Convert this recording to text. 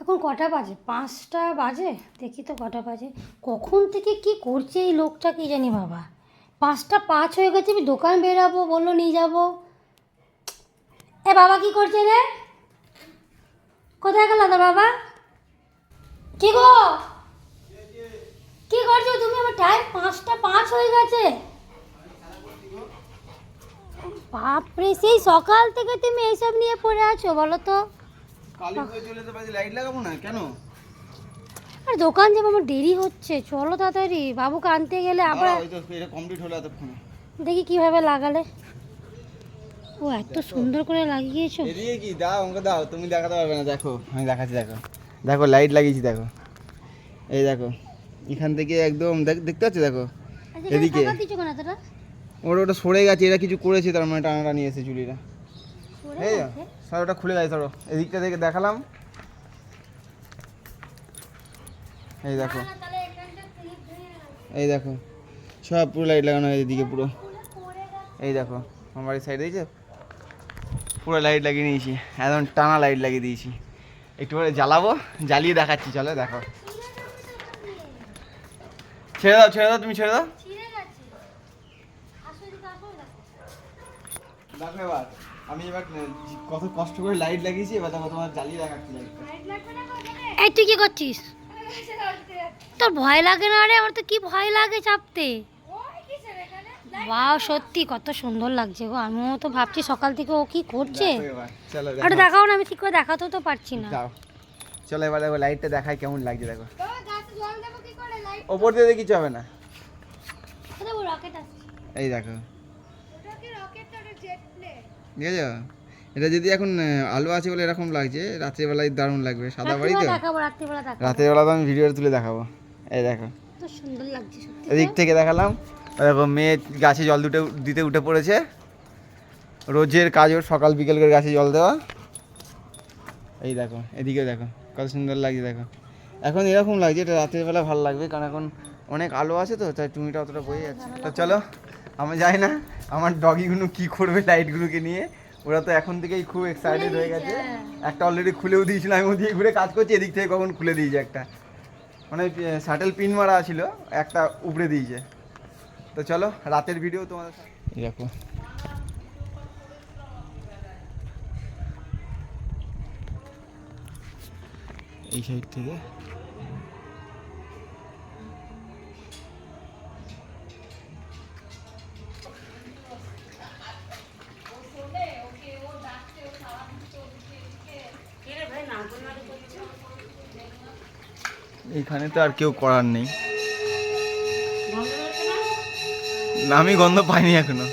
এখন কটা বাজে? 5টা বাজে। দেখি তো কটা বাজে। কখন থেকে কি করছে এই লোকটা কি জানি বাবা। 5টা 5 হয়ে গেছে, আমি দোকান বেরাবো বললো নিয়ে যাবো। এ বাবা কি করছে রে? কোথায় গেল তো বাবা? কি গো কি করছো তুমি? আমার টাইম 5টা 5 হয়ে গেছে। বাপরে, সেই সকাল থেকে তুমি এইসব নিয়ে পড়ে আছো বলো তো? কালী পুজো চলে তো বাজে, লাইট লাগাবো না কেন? আর দোকান যাবো, আমার দেরি হচ্ছে, চলো তাড়াতাড়ি, বাবুকে আনতে গেলে আবার। ওই তো এটা কমপ্লিট হলো এতক্ষণ। দেখি কিভাবে লাগালে। ও এত সুন্দর করে লাগিয়েছো। এদিকে কি দাও, আমাকে দাও, তুমি দেখাতে পারবে না। দেখো আমি দেখাচ্ছি, দেখো দেখো লাইট লাগিয়েছি, দেখো এই দেখো এখান থেকে একদম দেখতে পাচ্ছ, দেখো এদিকে। ওটা সরে গেছে, এরা কিছু করেছে, তার মানে টানাটা নিয়ে এসে চুলিটা। এই স্যার ওটা খুলে গেছে, ধরো এদিকটা থেকে দেখালাম। এই দেখো, এই দেখো সব পুরো লাইট লাগানো হয়েছে এদিকে পুরো। এই দেখো আমার বাড়ির সাইড দিয়েছে, পুরো লাইট লাগিয়ে নিয়েছি, একদম টানা লাইট লাগিয়ে দিয়েছি। একটু করে জ্বালাবো, জ্বালিয়ে দেখাচ্ছি, চলো দেখো। ছেড়ে দাও, ছেড়ে দাও, তুমি ছেড়ে দাও। দেখো এবার আমি এবার কত কষ্ট করে লাইট লাগিয়েছি, এবার দেখো তোমার জ্বালিয়ে দেখাচ্ছি লাইটটা। এই তুই কি করছিস? তোর ভয় লাগে না রে? আমার তো কি ভয় লাগে চাপতে। ওয়াও, সত্যি কত সুন্দর লাগছে গো। আমিও তো ভাবছি সকাল থেকে ও কি করছে। চলো আরে দেখাও না, আমি ঠিক করে দেখাতেও তো পারছি না। যাও চলো এবার দেখো লাইটটা দেখাই কেমন লাগছে, দেখো। ওপর দিয়ে কিছু হবে না। এই দেখো, ঠিক আছে। এটা যদি এখন আলো আছে বলে এরকম লাগছে, রাত্রিবেলায় দারুণ লাগবে। সাদা বাড়ি তো, রাত্রিবেলা তো আমি ভিডিও তুলে দেখাবো। এই দেখো সুন্দর লাগছে এদিক থেকে দেখালাম। দেখো মেয়ে গাছে জল দিতে উঠে পড়েছে। রোজের কাজ ওর, সকাল বিকেল করে গাছে জল দেওয়া। এই দেখো এদিকে দেখো কত সুন্দর লাগছে, দেখো। এখন এরকম লাগছে, এটা রাতের বেলা ভালো লাগবে, কারণ এখন অনেক আলো আছে তো, তাই টুনিটা অতটা বয়ে যাচ্ছে। তো চলো, আমি জানি না আমার ডগিগুলো কী করবে লাইটগুলোকে নিয়ে। ওরা তো এখন থেকেই খুব এক্সাইটেড হয়ে গেছে। একটা অলরেডি খুলেও দিয়েছিল, আমি ওদিকে ঘুরে কাজ করছি, এদিক থেকে কখন খুলে দিয়েছে একটা, মানে শাটেল পিন মারা ছিল, একটা উপড়ে দিয়েছে। তো চলো রাতের ভিডিও তোমাদের দেখো। এই সাইড থেকে এইখানে তো আর কেউ করার নেই। না আমি গন্ধ পাইনি এখনো।